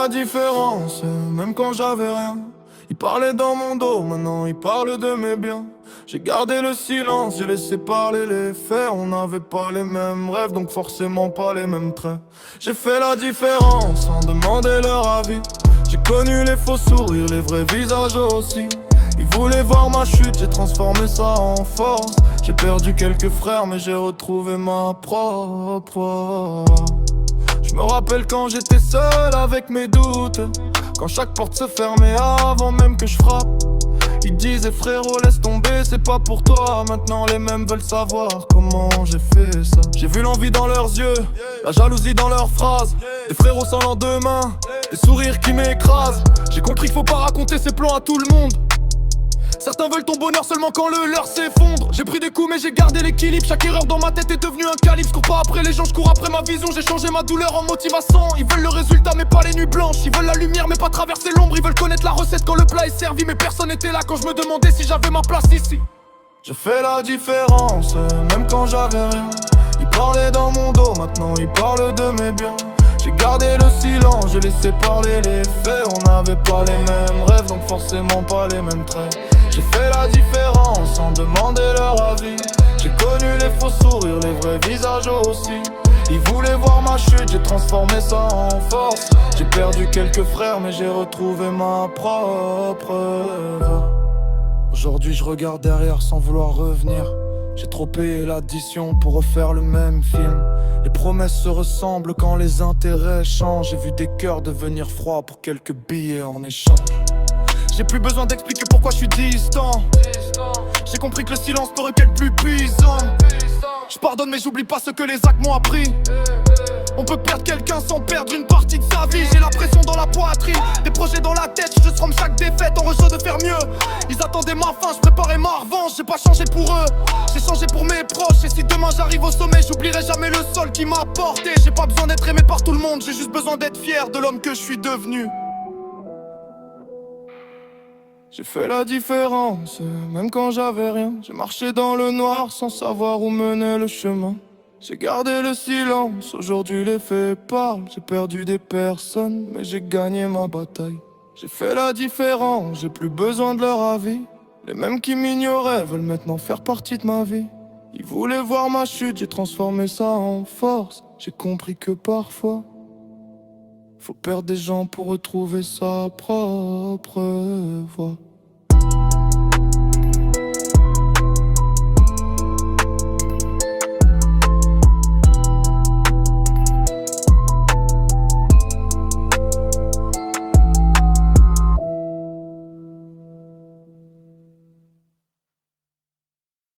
la différence, même quand j'avais rien. Il parlait dans mon dos, maintenant il parle de mes biens. J'ai gardé le silence, j'ai laissé parler les faits. On n'avait pas les mêmes rêves, donc forcément pas les mêmes traits. J'ai fait la différence sans demander leur avis. J'ai connu les faux sourires, les vrais visages aussi. Ils voulaient voir ma chute, j'ai transformé ça en force. J'ai perdu quelques frères, mais j'ai retrouvé ma propre. Je me rappelle quand j'étais seul avec mes doutes, quand chaque porte se fermait avant même que je frappe. Ils disaient frérot laisse tomber, c'est pas pour toi. Maintenant les mêmes veulent savoir comment j'ai fait ça. J'ai vu l'envie dans leurs yeux, la jalousie dans leurs phrases. Des frérots sans lendemain, des sourires qui m'écrasent. J'ai compris qu'il faut pas raconter ses plans à tout le monde. Certains veulent ton bonheur seulement quand le leur s'effondre. J'ai pris des coups mais j'ai gardé l'équilibre. Chaque erreur dans ma tête est devenue un calibre. Je cours pas après les gens, je cours après ma vision. J'ai changé ma douleur en motivation. Ils veulent le résultat mais pas les nuits blanches. Ils veulent la lumière mais pas traverser l'ombre. Ils veulent connaître la recette quand le plat est servi. Mais personne n'était là quand je me demandais si j'avais ma place ici. Je fais la différence, même quand j'avais rien. Ils parlaient dans mon dos, maintenant ils parlent de mes biens. J'ai gardé le silence, j'ai laissé parler les faits. On n'avait pas les mêmes rêves, donc forcément pas les mêmes traits. J'ai fait la différence sans demander leur avis. J'ai connu les faux sourires, les vrais visages aussi. Ils voulaient voir ma chute, j'ai transformé ça en force. J'ai perdu quelques frères, mais j'ai retrouvé ma propre voix. Aujourd'hui je regarde derrière sans vouloir revenir. J'ai trop payé l'addition pour refaire le même film. Les promesses se ressemblent quand les intérêts changent. J'ai vu des cœurs devenir froids pour quelques billets en échange. J'ai plus besoin d'expliquer pourquoi je suis distant. J'ai compris que le silence n'aurait qu'être plus puissant. Je pardonne mais j'oublie pas ce que les actes m'ont appris. On peut perdre quelqu'un sans perdre une partie de sa vie. J'ai la pression dans la poitrine, des projets dans la tête. Je trompe chaque défaite en rejet de faire mieux. Ils attendaient ma fin, je préparais ma revanche. J'ai pas changé pour eux, j'ai changé pour mes proches. Et si demain j'arrive au sommet, j'oublierai jamais le sol qui m'a porté. J'ai pas besoin d'être aimé par tout le monde, j'ai juste besoin d'être fier de l'homme que je suis devenu. J'ai fait la différence, même quand j'avais rien. J'ai marché dans le noir sans savoir où menait le chemin. J'ai gardé le silence, aujourd'hui les faits parlent. J'ai perdu des personnes, mais j'ai gagné ma bataille. J'ai fait la différence, j'ai plus besoin de leur avis. Les mêmes qui m'ignoraient veulent maintenant faire partie de ma vie. Ils voulaient voir ma chute, j'ai transformé ça en force. J'ai compris que parfois faut perdre des gens pour retrouver sa propre voix.